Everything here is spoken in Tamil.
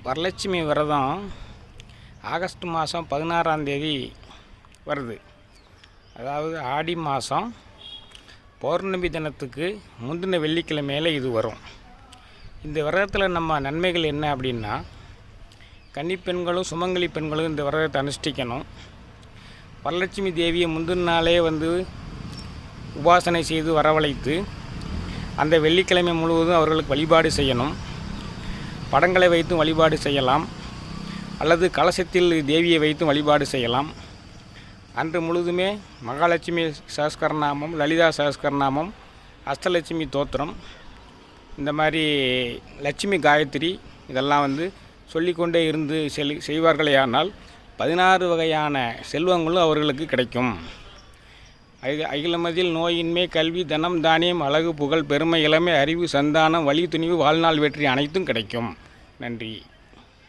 வரலட்சுமி விரதம் ஆகஸ்ட் மாதம் 16ஆம் தேதி வருது. அதாவது ஆடி மாதம் பௌர்ணமி தினத்துக்கு முந்தின வெள்ளிக்கிழமையில் இது வரும். இந்த விரதத்தில் நம்ம நன்மைகள் என்ன அப்படின்னா, கன்னிப்பெண்களும் சுமங்கலி பெண்களும் இந்த விரதத்தை அனுஷ்டிக்கணும். வரலட்சுமி தேவியை முந்தின நாளே உபாசனை செய்து வரவழைத்து அந்த வெள்ளிக்கிழமை முழுவதும் அவர்களுக்கு வழிபாடு செய்யணும். படங்களை வைத்தும் வழிபாடு செய்யலாம், அல்லது கலசத்தில் தேவியை வைத்தும் வழிபாடு செய்யலாம். அன்று முழுதுமே மகாலட்சுமி சஹஸ்கரநாமம், லலிதா சஹஸ்கரநாமம், அஷ்டலட்சுமி தோத்திரம், இந்த மாதிரி லட்சுமி காயத்ரி இதெல்லாம் சொல்லிக்கொண்டே இருந்து செய்வார்களேயானால் 16 வகையான செல்வங்களும் அவர்களுக்கு கிடைக்கும். அகிலமதில் நோயின்மை, கல்வி, தனம், தானியம், அழகு, புகழ், பெருமை, இளமை, அறிவு, சந்தானம், வழி, துணிவு, வாழ்நாள் வெற்றி அனைத்தும் கிடைக்கும். நன்றி.